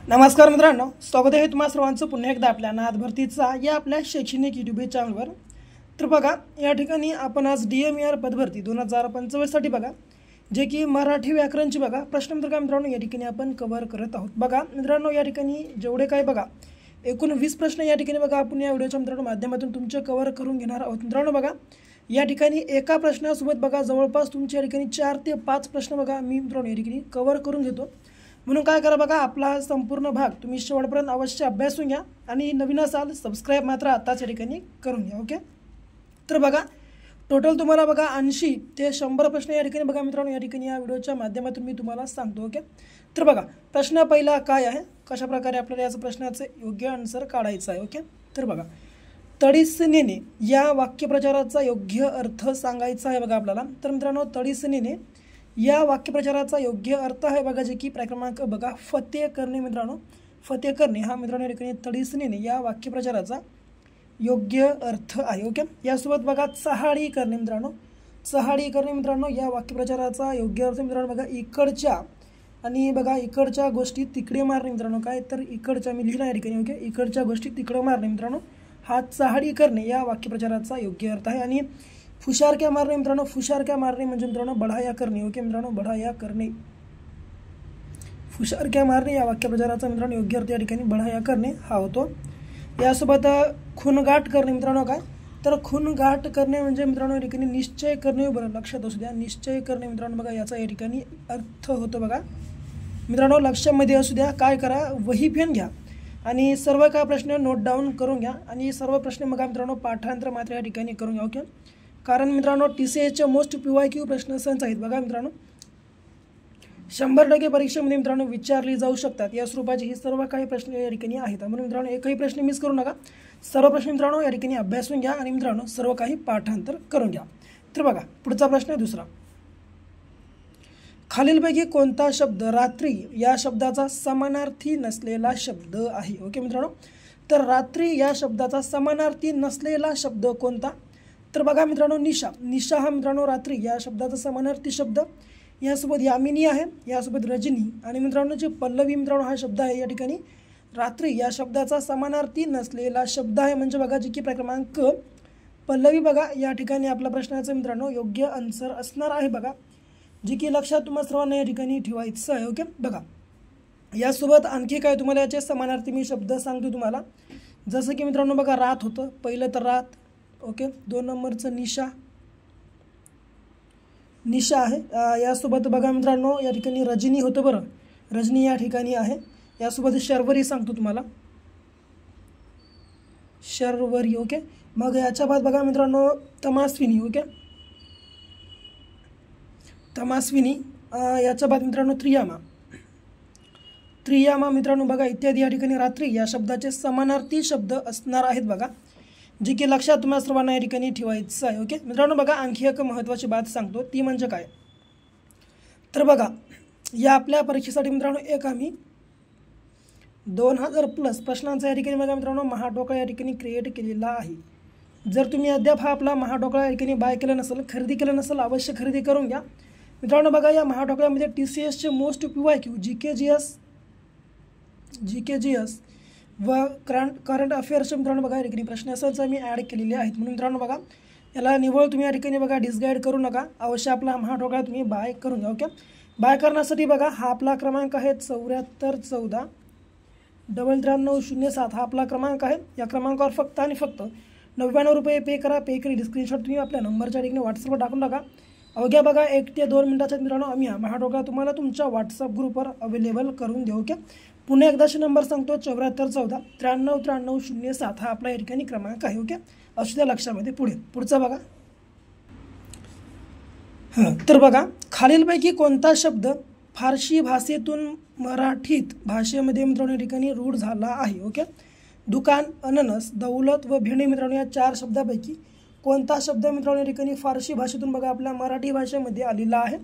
नमस्कार मित्रांनो, स्वागत आहे तुम्हा सर्वांचं पुन्हा एकदा आपल्या नाद भरतीचा या आपल्या शैक्षणिक यूट्यूब चॅनलवर। तर बघा, या ठिकाणी आपण आज DMER पदभरती 2025 साठी बघा, जे की मराठी व्याकरणची बघा प्रश्नोत्तर काय मित्रांनो या ठिकाणी आपण कव्हर करत आहोत। बघा मित्रांनो, या ठिकाणी जेवढे काय बघा एकूण 20 प्रश्न या ठिकाणी बघा आपण या व्हिडिओच्या मित्रांनो माध्यमातून तुमचे कव्हर करून घेणार आहोत। मित्रांनो बघा, या ठिकाणी एका प्रश्नासोबत बघा जवळपास तुमच्या या ठिकाणी 4 ते 5 प्रश्न बघा मी मित्रांनो या ठिकाणी कव्हर करून घेतो। म्हणून काय करा बघा, आपला संपूर्ण भाग तुम्ही शेवटपर्यंत अवश्य अभ्यासून घ्या आणि नवीन असाल सबस्क्राइब मात्र आताच या ठिकाणी करून घ्या। ओके, तर बघा टोटल तुम्हाला बघा 80 ते 100 प्रश्न या ठिकाणी बघा मित्रांनो या ठिकाणी या व्हिडिओच्या माध्यमातून मी तुम्हाला सांगतो। ओके, तर बघा प्रश्न पहिला काय आहे, कशा प्रकारे आपल्याला याचं प्रश्नाचे योग्य आन्सर काढायचा आहे। ओके, तर बघा तडीसनेने या वाक्यप्रचाराचा योग्य अर्थ सांगायचा आहे बघा आपल्याला। तर मित्रांनो तडीसनेने या वाक्यप्रचाराचा योग्य अर्थ आहे बघा, जे की क्रमांक बघा फतेह करणे। मित्रांनो फतेह करणे हा मित्रांनो या ठिकाणी तडीसनेने या वाक्यप्रचाराचा योग्य अर्थ आहे। ओके, यासोबत बघा चहाडी करणे। मित्रांनो चहाडी करणे मित्रांनो या वाक्यप्रचाराचा योग्य अर्थ मित्रांनो बघा इकडच्या आणि बघा इकडच्या गोष्टी तिकडे मारणे। मित्रांनो काय तर इकडच्या मी लिहिलं या ठिकाणी। ओके, इकडच्या गोष्टी तिकडे मारणे मित्रांनो हा चहाडी करणे या वाक्यप्रचाराचा योग्य अर्थ आहे। आणि फुशारक्या मारणे मित्रांनो फुशारक्या मारणे म्हणजे मित्रांनो बढाया करणे। ओके मित्रांनो बढाया करणे, फुशारक्या मारणे या वाक्यप्रचाराचा मित्रांनो योग्य अर्थ या ठिकाणी बढाया करणे हा होतो। यासोबत खूनगाठ करणे मित्रांनो काय तर खूनगाठ करणे म्हणजे मित्रांनो या ठिकाणी निश्चय करणे। बरं लक्षात असू द्या, निश्चय करणे मित्रांनो बघा याचा या ठिकाणी अर्थ होतो बघा मित्रांनो लक्षामध्ये असू द्या। काय करा, वही पेन घ्या आणि सर्व काय प्रश्न नोट डाऊन करून घ्या आणि सर्व प्रश्न बघा मित्रांनो पाठांतर मात्र या ठिकाणी करून घ्या। ओके, कारण मित्रांनो TCSचे मोस्ट PYQ प्रश्न संच आहेत बघा मित्रांनो 100% परीक्षेमध्ये मित्रांनो विचारली जाऊ शकतात या स्वरूपाचे हे सर्व काही प्रश्न या ठिकाणी आहेत। म्हणून मित्रांनो एकही प्रश्न मिस करू नका, सर्व प्रश्न मित्रांनो या ठिकाणी अभ्यासून घ्या आणि मित्रांनो सर्व काही पाठांतर करून घ्या। तर बघा पुढचा प्रश्न दुसरा, खालीलपैकी कोणता शब्द रात्री या शब्दाचा समानार्थी नसलेला शब्द आहे। ओके मित्रांनो, तर रात्री या शब्दाचा समानार्थी नसलेला शब्द कोणता, तर बघा मित्रांनो निशा। निशा हा मित्रांनो रात्री या शब्दाचा समानार्थी शब्द, यासोबत यामिनी आहे, यासोबत रजनी आणि मित्रांनो जे पल्लवी मित्रांनो हा शब्द आहे या ठिकाणी रात्री या शब्दाचा समानार्थी नसलेला शब्द आहे। म्हणजे बघा जे की क्रमांक पल्लवी बघा या ठिकाणी आपल्या प्रश्नाचं मित्रांनो योग्य आन्सर असणार आहे बघा, जे की लक्षात तुम्हाला सर्वांना या ठिकाणी ठेवायचं आहे। ओके, बघा यासोबत आणखी काय तुम्हाला याचे समानार्थी मी शब्द सांगतो तुम्हाला, जसं की मित्रांनो बघा रात होतं, पहिलं तर रात। ओके, 2 नंबरचं निशा निशा आहे, यासोबत बघा मित्रांनो या ठिकाणी रजनी होतं बरं, रजनी या ठिकाणी आहे। यासोबत शर्वरी सांगतो तुम्हाला, शर्वरी। ओके, मग याच्या बाद बघा मित्रांनो तमास्विनी। ओके, तमास्विनी, याच्या बाद मित्रांनो त्रियामा। त्रियामा मित्रांनो बघा इत्यादी या ठिकाणी रात्री या शब्दाचे समानार्थी शब्द असणार आहेत बघा, जे की लक्षात तुम्हाला सर्वांना या ठिकाणी ठेवायचं आहे। ओके मित्रांनो, बघा आणखी एक महत्त्वाची बात सांगतो, ती म्हणजे काय तर बघा या आपल्या परीक्षेसाठी मित्रांनो एक आम्ही 2000+ प्रश्नांचा या ठिकाणी बघा मित्रांनो महाडोकळा या ठिकाणी क्रिएट केलेला आहे। जर तुम्ही अद्याप हा आपला महाडोकळा या ठिकाणी बाय केला नसेल, खरेदी केलं नसेल, अवश्य खरेदी करून घ्या मित्रांनो। बघा या महाडोकळ्यामध्ये TCSचे मोस्ट PYQ GK GS व करंट अफेअर्सचे मित्रांनो बघा या ठिकाणी प्रश्न असंच मी ॲड केलेले आहेत। म्हणून मित्रांनो बघा याला निवळ तुम्ही या ठिकाणी बघा डिसगाईड करू नका, अवश्य आपला महाडोकळा तुम्ही बाय करून घ्या। ओके, बाय करण्यासाठी बघा हा आपला क्रमांक आहे 7414 930907 हा आपला क्रमांक आहे। या क्रमांकावर फक्त आणि फक्त 99 रुपये पे करा, पे केली स्क्रीनशॉट तुम्ही आपल्या नंबरच्या ठिकाणी व्हॉट्सअपवर टाकून टाका। अवघ्या बघा 1 ते 2 मिनिटाच्या मित्रांनो आम्ही हा महाडोकळा तुम्हाला तुमच्या व्हॉट्सअप ग्रुपवर अवेलेबल करून देऊ। ओके, पुन्हा एकदाशी नंबर सांगतो 7414 930907 हा आपला या ठिकाणी क्रमांक आहे। ओके, असू द्या लक्षामध्ये। पुढचा बघा, तर बघा खालीलपैकी कोणता शब्द फारसी भाषेतून मराठीत भाषेमध्ये मित्रांनो या ठिकाणी रूढ झाला आहे। ओके, दुकान, अननस, दौलत व भेंडी मित्रांनो या 4 शब्दापैकी कोणता शब्द मित्रांनो या ठिकाणी फारसी भाषेतून बघा आपल्या मराठी भाषेमध्ये आलेला आहे,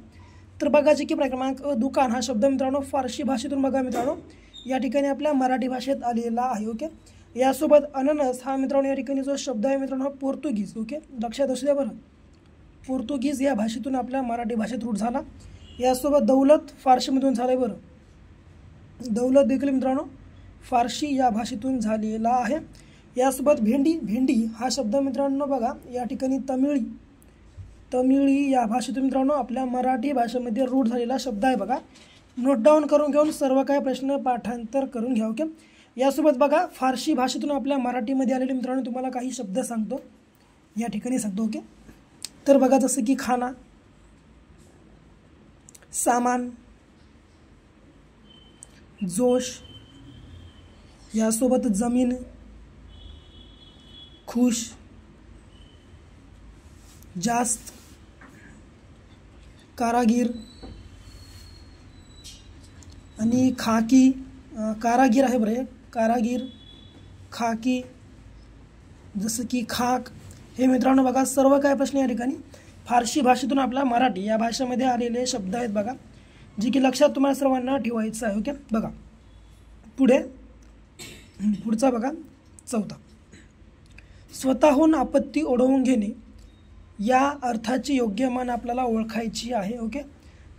तर बघा जे की क्रमांक दुकान हा शब्द मित्रांनो फारसी भाषेतून बघा मित्रांनो या ठिकाणी आपल्या मराठी भाषेत आलेला आहे। ओके, यासोबत अननस हा मित्रांनो या ठिकाणी जो शब्द आहे मित्रांनो पोर्तुगीज। ओके, लक्षात असू द्या बरं, पोर्तुगीज या भाषेतून आपल्या मराठी भाषेत रूढ झाला। यासोबत दौलत फारसीमधून झालं बरं, दौलत देखील मित्रांनो फारसी या भाषेतून झालेला आहे. यासोबत भेंडी हा शब्द मित्रांनो बघा या ठिकाणी तमिळी या भाषेतून मित्रांनो आपल्या मराठी भाषेमध्ये रूढ झालेला शब्द आहे बघा. नोट डाऊन करून घेऊन सर्व काही प्रश्न पाठांतर करून घ्या. ओके. यासोबत बघा फारसी भाषेतून आपल्या मराठीमध्ये आलेले मित्रांनो तुम्हाला काही शब्द सांगतो, या ठिकाणी सांगतो. ओके. तर बघा जसं की खाना, सामान, जोश, यासोबत जमीन, खुश, जास्त, कारागीर आणि खाकी. कारागीर आहे बरं, कारागीर, खाकी, जसं की खाक. हे मित्रांनो बघा सर्व काय प्रश्न या ठिकाणी फारसी भाषेतून आपला मराठी या भाषेमध्ये आलेले शब्द आहेत बघा, जे की लक्षात तुम्हाला सर्वांना ठेवायचं आहे. ओके. बघा पुढचा बघा चौथा, स्वतःहून आपत्ती ओढवून घेणे या अर्थाची योग्य मान आपल्याला ओळखायची आहे. ओके.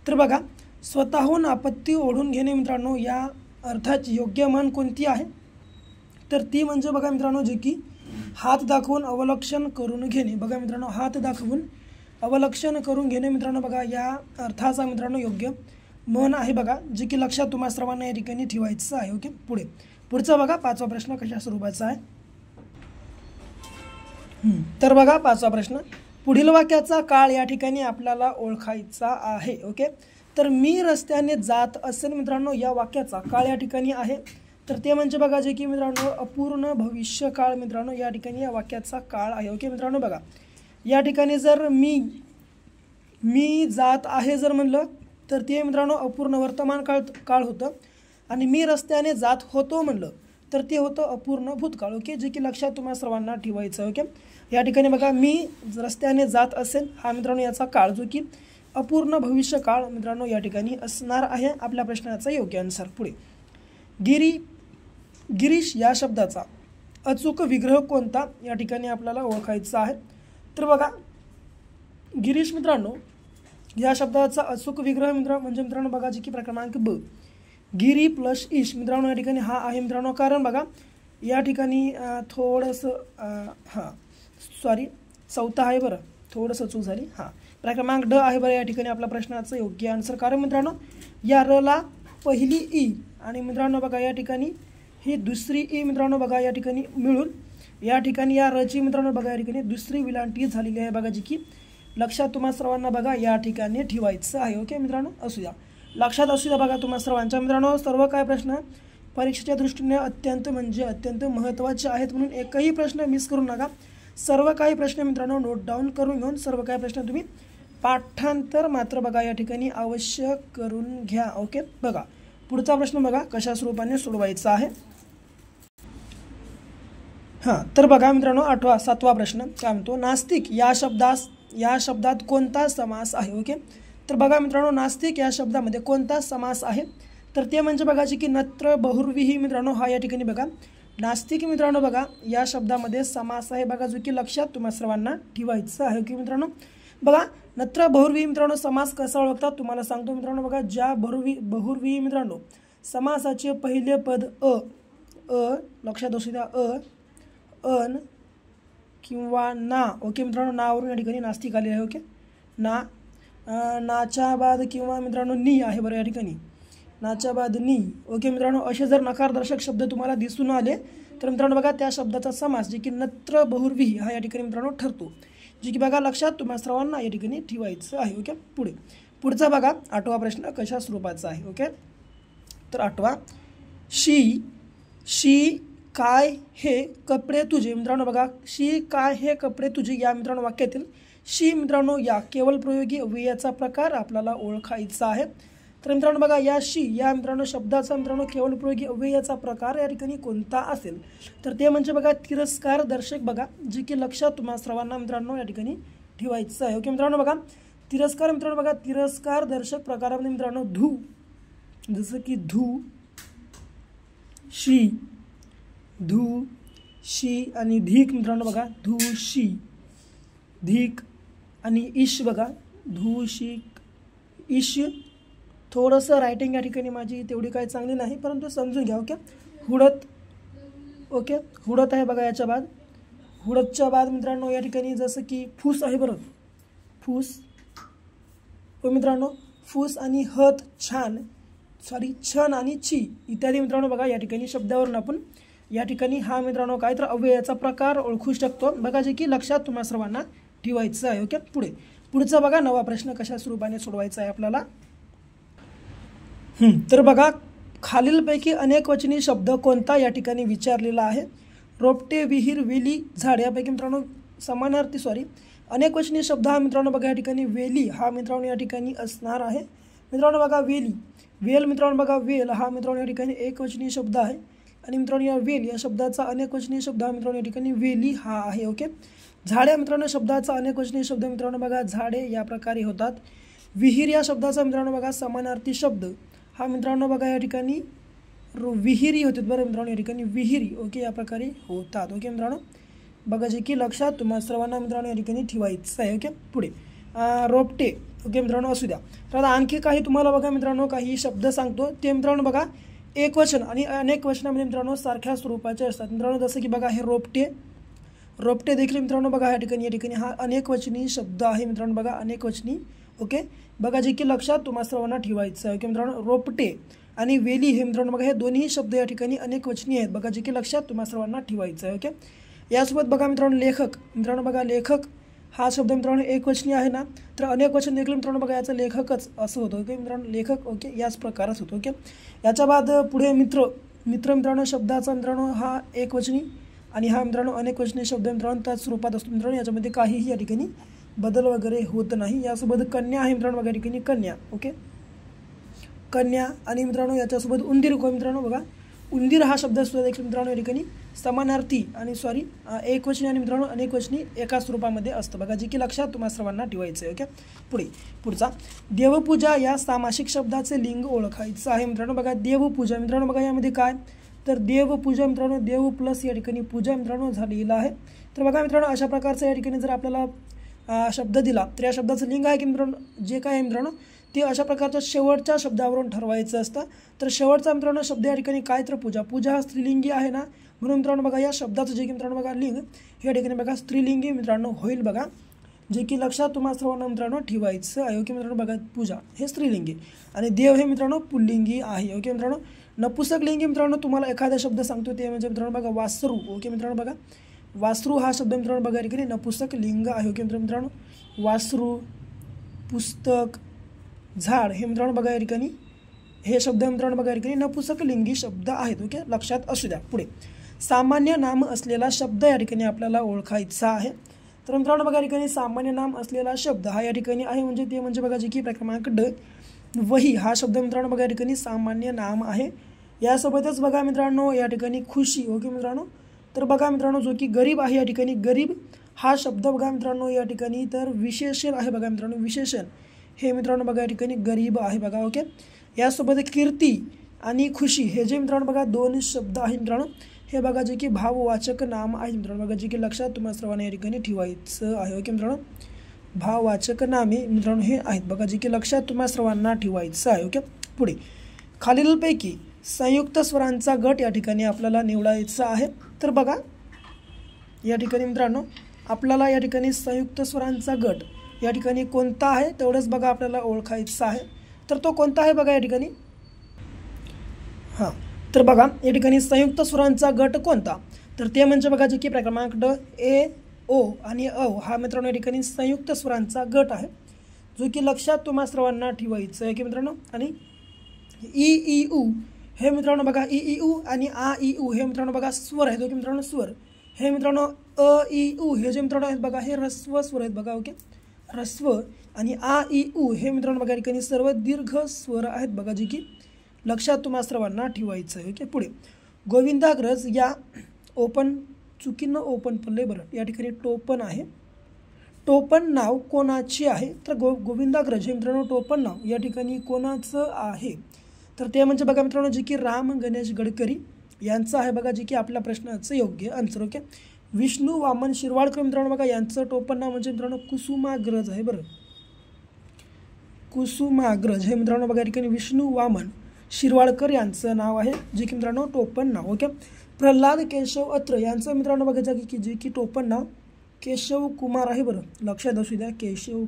तर बघा स्वतःहून आपत्ती ओढून घेणे मित्रांनो या अर्थाची योग्य मान कोणती आहे, तर ती म्हणजे बघा मित्रांनो जे की हात दाखवून अवलक्षण करून घेणे. बघा मित्रांनो हात दाखवून अवलक्षण करून घेणे मित्रांनो बघा या अर्थाचा मित्रांनो योग्य मन आहे बघा, जे की लक्षात तुम्हाला सर्वांना या ठिकाणी ठेवायचं आहे. ओके. पुढचा बघा पाचवा प्रश्न कशा स्वरूपाचा आहे. तर बघा पाचवा प्रश्न, पुढील वाक्याचा काळ या ठिकाणी आपल्याला ओळखायचा आहे. ओके. तर मी रस्त्याने जात असेल मित्रांनो या वाक्याचा काळ या ठिकाणी आहे, तर ते म्हणजे बघा जे की मित्रांनो अपूर्ण भविष्य काळ मित्रांनो या ठिकाणी या वाक्याचा काळ आहे. ओके मित्रांनो बघा या ठिकाणी जर मी जात आहे जर म्हणलं तर ते मित्रांनो अपूर्ण वर्तमान काळ होतं, आणि मी रस्त्याने जात होतो म्हणलं तर ते होतं अपूर्ण भूतकाळ. ओके. जे की लक्षात तुम्हाला सर्वांना ठेवायचं. ओके. या ठिकाणी बघा मी रस्त्याने जात असेल हा मित्रांनो याचा काळ जो की अपूर्ण भविष्य काळ मित्रांनो या ठिकाणी असणार आहे आपल्या प्रश्नाचा योग्य अनुसार. पुढे गिरीश या शब्दाचा अचूक विग्रह कोणता या ठिकाणी आपल्याला ओळखायचा आहे. तर बघा गिरीश मित्रांनो या शब्दाचा अचूक विग्रह म्हणजे मित्रांनो बघा जे की क्रमांक ब, गिरी प्लस ईश मित्रांनो या ठिकाणी हा आहे मित्रांनो, कारण बघा या ठिकाणी थोडंसं चौथा आहे बरं, थोडंसं चूक झाली. क्रमांक ड आहे बरं या ठिकाणी आपल्या प्रश्नाचं योग्य आन्सर, कारण मित्रांनो या रला पहिली ई आणि मित्रांनो बघा या ठिकाणी ही दुसरी ई मित्रांनो बघा या ठिकाणी मिळून या ठिकाणी या रची मित्रांनो बघा या ठिकाणी दुसरी विलांटी झालेली आहे बघा, जी की लक्षात तुम्हाला सर्वांना बघा या ठिकाणी ठेवायचं आहे. ओके मित्रांनो असू द्या, लक्षात असू द्या बघा तुम्हाला सर्वांच्या. मित्रांनो सर्व काय प्रश्न परीक्षेच्या दृष्टीने अत्यंत महत्त्वाचे आहेत, म्हणून एकही प्रश्न मिस करू नका. सर्व काही प्रश्न मित्रांनो नोट डाऊन करून घेऊन सर्व काही प्रश्न तुम्ही पाठांतर मात्र बघा या ठिकाणी अवश्य करून घ्या. ओके. बघा पुढचा प्रश्न बघा कशा स्वरूपाने सोडवायचा आहे. तर बघा मित्रांनो सातवा प्रश्न काय म्हणतो, नास्तिक या शब्दात कोणता समास आहे. ओके. तर बघा मित्रांनो नास्तिक या शब्दामध्ये कोणता समास आहे, तर ते म्हणजे बघा जे की नत्र बहुर्वी मित्रांनो हा या ठिकाणी बघा नास्तिक मित्रांनो बघा या शब्दामध्ये समास आहे बघा, जो की लक्षात तुम्हाला सर्वांना ठेवायचं आहे. ओके मित्रांनो बघा नत्र बहुर्वी मित्रांनो समास कसा ओळखतात तुम्हाला सांगतो मित्रांनो बघा. ज्या बहुर्वी मित्रांनो समासाचे पहिले पद अ लक्षात असू द्या अन किंवा ना. ओके मित्रांनो नावरून या ठिकाणी नास्तिक आले आहे. ओके. नाच्या बाद किंवा मित्रांनो नी आहे बरं या ठिकाणी नाच्या बाद नी. ओके मित्रांनो असे जर नकारदर्शक शब्द तुम्हाला दिसून आले तर मित्रांनो बघा त्या शब्दाचा समास जे की नत्र बहुर्वी हा या ठिकाणी मित्रांनो ठरतो, जे की बघा लक्षात तुम्हाला सर्वांना या ठिकाणी ठेवायचं आहे. ओके. पुढचा बघा आठवा प्रश्न कशा स्वरूपाचा आहे. ओके. तर आठवा, शी काय हे कपडे तुझे मित्रांनो बघा शी काय हे कपडे तुझे या मित्रांनो वाक्यातील शी मित्रांनो या केवळ प्रयोगी अव्ययाचा प्रकार आपल्याला ओळखायचा आहे. तर मित्रांनो बघा या शी या मित्रांनो शब्दाचा मित्रांनो केवळ प्रयोगी अव्ययाचा प्रकार या ठिकाणी कोणता असेल, तर ते म्हणजे बघा तिरस्कार दर्शक बघा, जे की लक्षात तुम्हाला सर्वांना मित्रांनो या ठिकाणी ठेवायचं आहे. ओके मित्रांनो बघा तिरस्कार मित्रांनो बघा तिरस्कार दर्शक प्रकारामध्ये मित्रांनो धू, जसं की धू शी आणि धीक मित्रांनो बघा धूशी धीक आणि ईश बघा धूशिक ईश थोडंसं रायटिंग या ठिकाणी माझी तेवढी काही चांगली नाही, परंतु समजून घ्या. ओके, हुडत. ओके, हुडत आहे बघा. याच्या बाद हुडतच्या बाद मित्रांनो या ठिकाणी जसं की फूस आहे बरं, फूस. हो मित्रांनो, फूस आणि हत, छन आणि ची इत्यादी मित्रांनो बघा या ठिकाणी शब्दावरून आपण या ठिकाणी हा मित्रांनो काय तर अव्ययाचा प्रकार ओळखू शकतो बघा, जे की लक्षात तुम्हा सर्वांना ठेवायचं आहे. ओके, पुढचा बघा नवा प्रश्न कशा स्वरूपाने सोडवायचा आहे आपल्याला. तर बघा, खालीलपैकी अनेक वचनी शब्द कोणता या ठिकाणी विचारलेला आहे. रोपटे, विहीर, वेली, झाड यापैकी मित्रांनो समानार्थी अनेक वचनी शब्द हा मित्रांनो बघा या ठिकाणी वेली हा मित्रांनो या ठिकाणी असणार आहे. मित्रांनो बघा वेली, वेल मित्रांनो बघा वेल हा मित्रांनो या ठिकाणी एक वचनी शब्द आहे आणि मित्रांनो या वेल या शब्दाचा अनेक वचनी शब्द हा मित्रांनो या ठिकाणी वेली हा आहे. ओके, झाडे मित्रांनो शब्दाचा अनेक वचनी शब्द मित्रांनो बघा झाडे या प्रकारे होतात. विहीर या शब्दाचा मित्रांनो बघा समानार्थी शब्द हा मित्रांनो बघा या ठिकाणी विहिरी होतात बरं मित्रांनो, या ठिकाणी विहिरी ओके या प्रकारे होतात. ओके मित्रांनो बघा, जे की लक्षात तुम्हाला सर्वांना मित्रांनो या ठिकाणी ठेवायचं आहे. ओके, पुढे रोपटे. ओके मित्रांनो, असू द्या. तर आणखी काही तुम्हाला बघा मित्रांनो काही शब्द सांगतो ते मित्रांनो बघा एक वचन आणि अनेक वचनामध्ये मित्रांनो सारख्या स्वरूपाचे असतात मित्रांनो. जसं की बघा हे रोपटे देखील मित्रांनो बघा या ठिकाणी हा अनेक वचनी शब्द आहे मित्रांनो बघा, अनेक वचनी. ओके, बघा जे की लक्षात तुम्हाला सर्वांना ठेवायचं आहे. ओके मित्रांनो, रोपटे आणि वेली हे मित्रांनो बघा हे दोन्ही शब्द या ठिकाणी अनेक वचनी आहेत बघा, जे की लक्षात तुम्हाला सर्वांना ठेवायचं आहे. ओके, यासोबत बघा मित्रांनो लेखक. मित्रांनो बघा लेखक हा शब्द मित्रांनो एक वचनी आहे ना, तर अनेक वचन देखील मित्रांनो बघा याचं लेखकच असं होतं. ओके मित्रांनो, लेखक ओके याच प्रकारच होतो. ओके, याच्या बाद पुढे मित्र मित्रांनो शब्दाचा मित्रांनो हा एक वचनी आणि हा मित्रांनो अनेक वचनी शब्द मित्रांनो त्याच स्वरूपात असतो मित्रांनो, याच्यामध्ये काहीही या ठिकाणी बदल वगैरे होत नाही. यासोबत कन्या आहे मित्रांनो बघा या ठिकाणी कन्या. ओके, कन्या आणि मित्रांनो याच्यासोबत उंदीर. मित्रांनो बघा उंदीर हा शब्द सुद्धा देखील मित्रांनो या ठिकाणी समानार्थी आणि एक वचनी आणि मित्रांनो अनेक वचनी एका स्वरूपामध्ये असतं बघा, जे की लक्षात तुम्हाला सर्वांना ठेवायचं आहे. ओके, पुढचा देवपूजा या सामासिक शब्दाचे लिंग ओळखायचं आहे मित्रांनो बघा. देवपूजा मित्रांनो बघा यामध्ये काय तर देवपूजा मित्रांनो देव प्लस या ठिकाणी पूजा मित्रांनो झालेला आहे. तर बघा मित्रांनो अशा प्रकारचं या ठिकाणी जर आपल्याला शब्द दिला तर या शब्दाचं लिंग आहे की मित्रांनो जे काय आहे मित्रांनो ते अशा प्रकारच्या शेवटच्या शब्दावरून ठरवायचं असतं. तर शेवटचा मित्रांनो शब्द या ठिकाणी काय तर पूजा हा स्त्रीलिंगी आहे ना, म्हणून मित्रांनो बघा या शब्दाचं जे की मित्रांनो बघा लिंग या ठिकाणी बघा स्त्रीलिंगी मित्रांनो होईल बघा, जे की लक्षात तुम्हाला सर्वांना मित्रांनो ठेवायचं आहे. ओके मित्रांनो बघा पूजा हे स्त्रीलिंगी आणि देव हे मित्रांनो पुल्लिंगी आहे. ओके मित्रांनो, नपुसक लिंगी मित्रांनो तुम्हाला एखादा शब्द सांगतो ते म्हणजे मित्रांनो बघा वासरू. ओके मित्रांनो बघा वासरू हा शब्द मित्रांनो बघा या ठिकाणी नपुसक लिंग आहे. ओके मित्रांनो, वासरू, पुस्तक, झाड हे मित्रांनो बघा या ठिकाणी हे शब्द मित्रांनो बघा या ठिकाणी नपुसक लिंगी शब्द आहेत. ओके, लक्षात असू द्या. पुढे सामान्य नाम असलेला शब्द या ठिकाणी आपल्याला ओळखायचा आहे. तर मित्रांनो बघा या ठिकाणी सामान्य नाम असलेला शब्द हा या ठिकाणी आहे म्हणजे बघा जे की क्रमांक ड वही हा शब्द मित्रांनो बघा या ठिकाणी सामान्य नाम आहे. यासोबतच बघा मित्रांनो या ठिकाणी खुशी. ओके मित्रांनो, तर बघा मित्रांनो जो की गरीब आहे या ठिकाणी गरीब हा शब्द बघा मित्रांनो या ठिकाणी तर विशेषण आहे बघा मित्रांनो, विशेषण हे मित्रांनो बघा या ठिकाणी गरीब आहे बघा. ओके, यासोबत कीर्ती आणि खुशी हे जे मित्रांनो बघा दोन शब्द आहे मित्रांनो हे बघा जे की भाववाचक नाम आहे मित्रांनो बघा, जे की लक्षात तुम्हाला सर्वांना या ठिकाणी ठेवायचं आहे. ओके मित्रांनो, भाववाचक नामे मित्रांनो हे आहेत बघा, जे की लक्षात तुम्हाला सर्वांना ठेवायचं आहे. ओके, पुढे खालीलपैकी संयुक्त स्वरांचा गट या ठिकाणी आपल्याला निवडायचा आहे. तर बघा या ठिकाणी मित्रांनो आपल्याला या ठिकाणी संयुक्त स्वरांचा गट या ठिकाणी कोणता आहे तेवढंच बघा आपल्याला ओळखायचं आहे. तर तो कोणता आहे बघा या ठिकाणी तर बघा या ठिकाणी संयुक्त स्वरांचा गट कोणता तर ते म्हणजे बघा जे की क्रमांक ड ए ओ आणि अ हा मित्रांनो या ठिकाणी संयुक्त स्वरांचा गट आहे, जो की लक्षात तुम्हाला सर्वांना ठेवायचं आहे की मित्रांनो. आणि ई ई उ हे मित्रांनो बघा ई ई उ आणि आ ई उ हे मित्रांनो बघा स्वर आहेत. ओके मित्रांनो, स्वर हे मित्रांनो अ ई उ हे जे मित्रांनो आहेत बघा हे ह्रस्व स्वर आहेत बघा. ओके, ह्रस्व आणि आ ई उ हे मित्रांनो बघा या ठिकाणी सर्व दीर्घ स्वर आहेत बघा, जे की लक्षात तुम्हाला सर्वांना ठेवायचं आहे. ओके, पुढे गोविंदाग्रज या चुकीनं ओपन पडले बरं या ठिकाणी टोपण आहे. टोपण नाव कोणाचे आहे तर गोविंदाग्रज हे मित्रांनो टोपण नाव या ठिकाणी कोणाचं आहे तर ते म्हणजे बघा मित्रांनो जे की राम गणेश गडकरी यांचं आहे बघा, जे की आपल्या प्रश्नाचं योग्य आन्सर. ओके, विष्णू वामन शिरवाडकर मित्रांनो बघा यांचं टोपण नाव म्हणजे मित्रांनो कुसुमाग्रज आहे बरं. कुसुमाग्रज हे मित्रांनो बघा या ठिकाणी विष्णू वामन शिरवाडकर यांचं नाव आहे, जे की मित्रांनो टोपण नाव. ओके. प्रल्हाद केशव अत्र यांचं मित्रांनो बघायचं की जे की टोपण नाव केशव कुमार आहे. बरं लक्षात असू द्या, केशव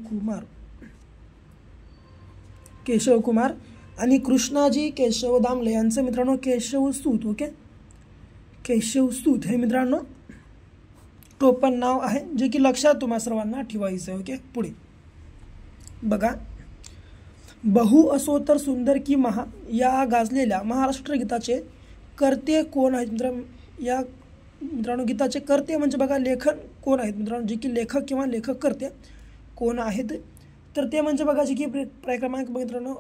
कुमार. आणि कृष्णाजी केशव दामले यांचं मित्रांनो केशवसूत. ओके. केशवसूत हे मित्रांनो टोपण नाव आहे, जे की लक्षात तुम्हा सर्वांना ठेवायचं आहे. ओके. पुढे बघा, बहु असो तर सुंदर की महा या गाजलेल्या महाराष्ट्र गीताचे कर्ते कोण आहेत या मित्रांनो गीताचे कर्ते म्हणजे बघा लेखन कोण आहेत मित्रांनो, जे की लेखक किंवा लेखक कर्ते कोण आहेत, तर ते म्हणजे बघा जे की क्रमांक मित्रांनो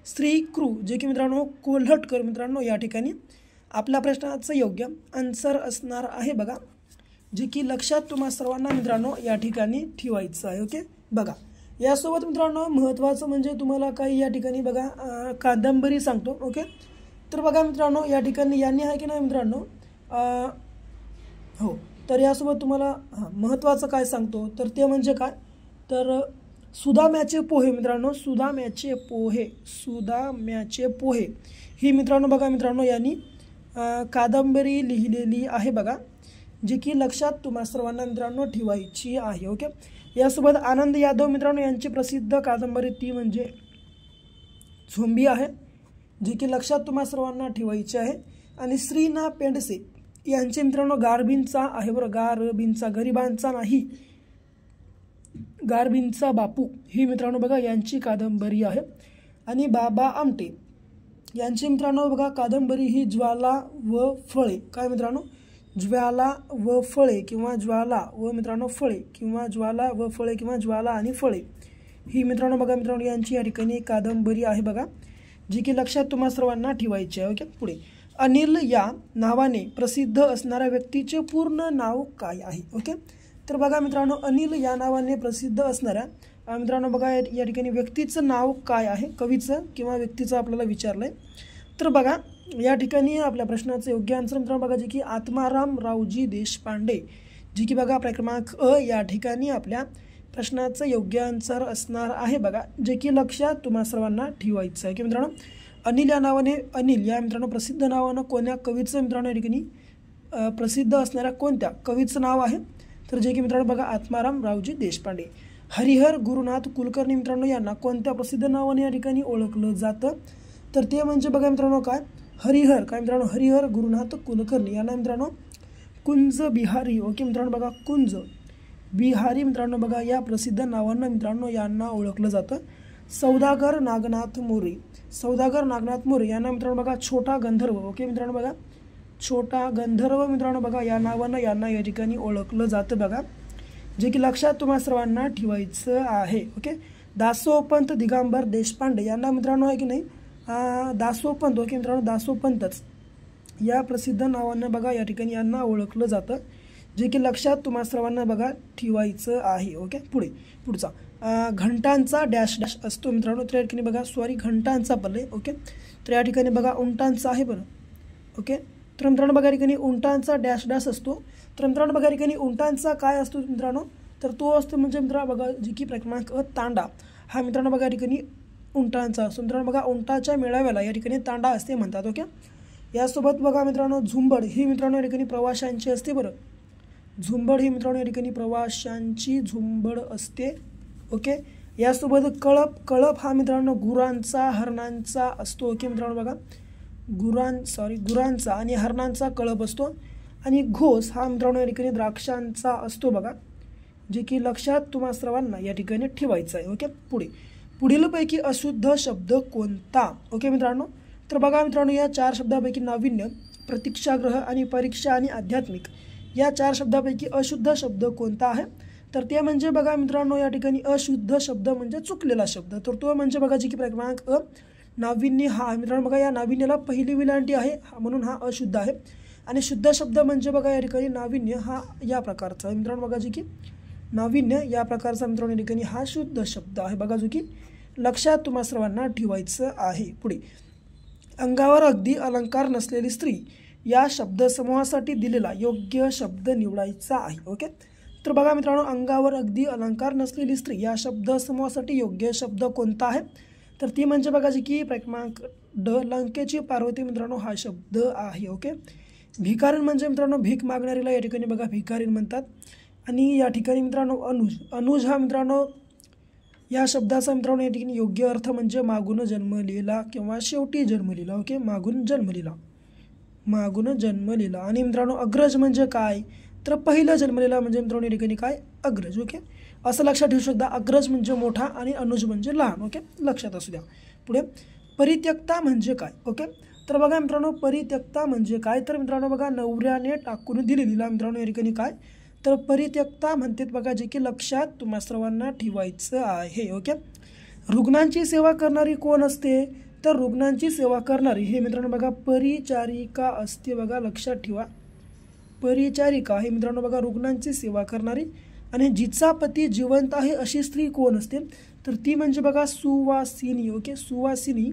श्री कृ, जे की मित्रांनो कोल्हटकर मित्रांनो या ठिकाणी आपल्या प्रश्नाचं योग्य आन्सर असणार आहे. बघा जे की लक्षात तुम्हा सर्वांना मित्रांनो या ठिकाणी ठेवायचं आहे. ओके. बघा यासोबत मित्रांनो महत्त्वाचं म्हणजे तुम्हाला काही या ठिकाणी बघा कादंबरी सांगतो. ओके. तर बघा मित्रांनो या ठिकाणी यांनी आहे की नाही मित्रांनो हो, तर यासोबत तुम्हाला महत्त्वाचं काय सांगतो तर ते म्हणजे काय, तर सुदाम्याचे पोहे मित्रांनो, सुदाम्याचे पोहे ही मित्रांनो बघा मित्रांनो यांनी कादंबरी लिहिलेली आहे. बघा जी की लक्षात तुम्हा सर्वांना मित्रांनो ठेवायची आहे. ओके. यासोबत आनंद यादव मित्रांनो यांची प्रसिद्ध कादंबरी ती म्हणजे झोंबी आहे, जी की लक्षात तुम्हा सर्वांना ठेवायची आहे. आणि श्री ना पेंडसे यांचे मित्रांनो गारबींचा आहे. बरं गारबींचा, गरिबांचा नाही, गारबींचा बापू ही मित्रांनो बघा यांची कादंबरी आहे. आणि बाबा आमटे यांची मित्रांनो बघा कादंबरी ही ज्वाला व फळे, काय मित्रांनो ज्वाला व फळे किंवा ज्वाला व मित्रांनो फळे किंवा ज्वाला व फळे किंवा ज्वाला आणि फळे ही मित्रांनो बघा मित्रांनो यांची या ठिकाणी कादंबरी आहे. बघा जी की लक्षात तुम्हा सर्वांना ठेवायची आहे. ओके. पुढे अनिल या नावाने प्रसिद्ध असणाऱ्या व्यक्तीचे पूर्ण नाव काय आहे. ओके. तर बघा मित्रांनो अनिल या नावाने प्रसिद्ध असणाऱ्या मित्रांनो बघा या ठिकाणी व्यक्तीचं नाव काय आहे, कवीचं किंवा व्यक्तीचं आपल्याला विचारलंय. तर बघा या ठिकाणी आपल्या प्रश्नाचं योग्य आन्सर मित्रांनो बघा जे की आत्माराम रावजी देशपांडे, जी की बघा क्रमांक या ठिकाणी आपल्या प्रश्नाचं योग्य आन्सर असणार आहे. बघा जे की लक्षात तुम्हा सर्वांना ठेवायचं आहे की मित्रांनो अनिल या नावाने, अनिल या मित्रांनो प्रसिद्ध नावानं कोण्या कवीचं मित्रांनो या ठिकाणी प्रसिद्ध असणाऱ्या कोणत्या कवीचं नाव आहे, तर जे की मित्रांनो बघा आत्माराम रावजी देशपांडे. हरिहर गुरुनाथ कुलकर्णी मित्रांनो यांना कोणत्या प्रसिद्ध नावाने या ठिकाणी ओळखलं जातं, तर ते म्हणजे बघा मित्रांनो काय हरिहर, काय मित्रांनो हरिहर गुरुनाथ कुलकर्णी यांना मित्रांनो कुंज बिहारी. ओके मित्रांनो बघा कुंज बिहारी मित्रांनो बघा या प्रसिद्ध नावानं मित्रांनो यांना ओळखलं जातं. सौदागर नागनाथ मोरे, सौदागर नागनाथ मोरे यांना मित्रांनो बघा छोटा गंधर्व. ओके मित्रांनो बघा छोटा गंधर्व मित्रांनो बघा या नावानं यांना या ठिकाणी ओळखलं जातं. बघा जे की लक्षात तुम्हा सर्वांना ठेवायचं आहे. ओके. दासोपंत दिगंबर देशपांडे यांना मित्रांनो आहे की नाही दासोपंत. ओके मित्रांनो दासोपंतच या प्रसिद्ध नावानं बघा या ठिकाणी यांना ओळखलं जातं, जे की लक्षात तुम्हा सर्वांना बघा ठेवायचं आहे. ओके. पुढचा घंटांचा डॅश डॅश असतो मित्रांनो, तर या ठिकाणी बघा घंटांचा पल्ले. ओके. तर या ठिकाणी बघा उंटांचा आहे. बरं ओके. तर मित्रांनो बघा या ठिकाणी उंटांचा डॅश डॅश असतो. तर मित्रांनो बघा या ठिकाणी उंटांचा काय असतो मित्रांनो, तर तो असतो म्हणजे मित्रांनो बघा जी की क्रमांक तांडा हा मित्रांनो बघा या ठिकाणी उंटांचा असतो. मित्रांनो बघा उंटाच्या मेळाव्याला या ठिकाणी तांडा असते म्हणतात. ओके. यासोबत बघा मित्रांनो झुंबड ही मित्रांनो या ठिकाणी प्रवाशांची असते. बरं झुंबड ही मित्रांनो या ठिकाणी प्रवाशांची झुंबड असते. ओके. यासोबत कळप हा मित्रांनो गुरांचा हरणांचा असतो. ओके मित्रांनो बघा गुरांचा आणि हरणांचा कळप असतो. आणि घोस हा मित्रांनो या ठिकाणी द्राक्षांचा असतो. बघा जे की लक्षात तुम्हा सर्वांना या ठिकाणी ठेवायचं आहे. ओके. पुढीलपैकी अशुद्ध शब्द कोणता. ओके मित्रांनो तर बघा मित्रांनो या 4 शब्दापैकी नाविन्य, प्रतीक्षागृह आणि परीक्षा आणि आध्यात्मिक या 4 शब्दापैकी अशुद्ध शब्द कोणता आहे, तर ते म्हणजे बघा मित्रांनो या ठिकाणी अशुद्ध शब्द म्हणजे चुकलेला शब्द, तर तो म्हणजे बघा जी की क्रमांक नाविन्य हा मित्रांनो बघा या नाविन्याला पहिली विलांटी आहे म्हणून हा अशुद्ध आहे. आणि शुद्ध शब्द म्हणजे बघा या ठिकाणी नाविन्य हा या प्रकारचा आहे मित्रांनो बघा जी की नाविन्य या प्रकारचा मित्रांनो या ठिकाणी हा शुद्ध शब्द आहे. बघा जो की लक्षात तुम्हा सर्वांना ठेवायचं आहे. पुढे अंगावर अगदी अलंकार नसलेली स्त्री या शब्दसमूहासाठी दिलेला योग्य शब्द निवडायचा आहे. ओके. तर बघा मित्रांनो, अंगावर अगदी अलंकार नसलेली स्त्री या शब्दसमूहासाठी योग्य शब्द कोणता आहे? तर ती म्हणजे बघा जी की क्रमांक ड, लंकेची पार्वती मित्रांनो हा शब्द आहे. ओके. भिकारीण म्हणजे मित्रांनो भीक मागणारीला या ठिकाणी बघा भिकारीण म्हणतात. आणि या ठिकाणी मित्रांनो अनुज हा मित्रांनो या शब्दाचा मित्रांनो या ठिकाणी योग्य अर्थ म्हणजे मागून जन्मलेला किंवा शेवटी जन्मलेला. ओके, मागून जन्मलेला. आणि मित्रांनो अग्रज म्हणजे काय? तर पहिलं जन्मलेला म्हणजे मित्रांनो या ठिकाणी काय? अग्रज. ओके, असं लक्षात ठेवू शकता. अग्रज म्हणजे मोठा आणि अनुज म्हणजे लहान. ओके, लक्षात असू द्या. पुढे परित्यक्ता म्हणजे काय? ओके, तर बघा मित्रांनो परित्यक्ता म्हणजे काय? तर मित्रांनो बघा नवऱ्याने टाकून दिलेलीला मित्रांनो या ठिकाणी काय? तर परित्यक्ता म्हणतात बघा, जे की लक्षात तुम्हा सर्वांना ठेवायचं आहे. ओके. रुग्णांची सेवा करणारी कोण असते? तर रुग्णांची सेवा करणारी हे मित्रांनो बघा परिचारिका असते. बघा लक्षात ठेवा, परिचारिका हे मित्रांनो बघा रुग्णांची सेवा करणारी. आणि जिचा पती जिवंत आहे अशी स्त्री कोण असते? तर ती म्हणजे बघा सुवासिनी. ओके, सुवासिनी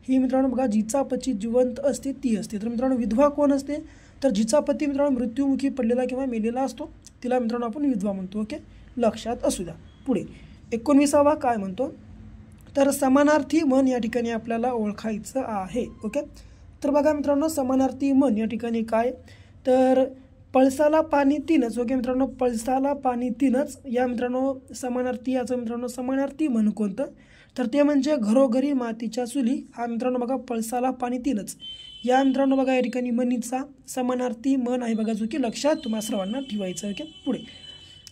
ही मित्रांनो बघा जिचा पती जिवंत असते ती असते. तर मित्रांनो विधवा कोण असते? तर जिचा पती मित्रांनो मृत्युमुखी पडलेला किंवा मेलेला असतो तिला मित्रांनो आपण विधवा म्हणतो. ओके, लक्षात असू द्या. पुढे 19वा काय म्हणतो? तर समानार्थी मन या ठिकाणी आपल्याला ओळखायचं आहे. ओके, तर बघा मित्रांनो समानार्थी मन या ठिकाणी काय? तर पळसाला पाणी तीनच. ओके मित्रांनो, पळसाला पाणी तीनच या मित्रांनो समानार्थी याचं मित्रांनो समानार्थी मन कोणतं? तर ते म्हणजे घरोघरी मातीच्या चुली हा मित्रांनो बघा पळसाला पाणी तीनच या मित्रांनो बघा या ठिकाणी मनीचा समानार्थी मन आहे बघा, जो की लक्षात तुम्हा सर्वांना ठेवायचं. ओके. पुढे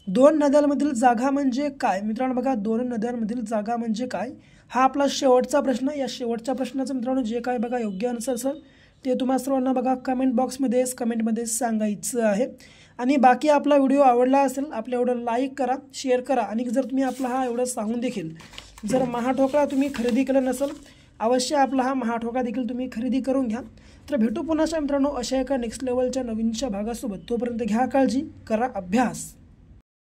दोन नद्यांमधील जागा म्हणजे काय? मित्रांनो बघा दोन नद्यांमधील जागा म्हणजे काय हा आपला शेवटचा प्रश्न. या शेवटच्या प्रश्नाचं मित्रांनो जे काय बघा योग्य आन्सर असेल ते तुम्हा सर्वांना बघा कमेंटमध्ये सांगायचं आहे. आणि बाकी आपला व्हिडिओ आवडला असेल आपल्या एवढं लाईक करा, शेअर करा. आणि जर तुम्ही आपला हा एवढं सांगून देखील जर महाठोकळा तुम्ही खरेदी केला नसेल अवश्य आपला हा महाठोका देखील तुम्ही खरेदी करून घ्या. तर भेटू पुन्हा मित्रांनो अशा एका नेक्स्ट लेवलच्या नवीनच्या भागासोबत. तोपर्यंत घ्या काळजी, करा अभ्यास.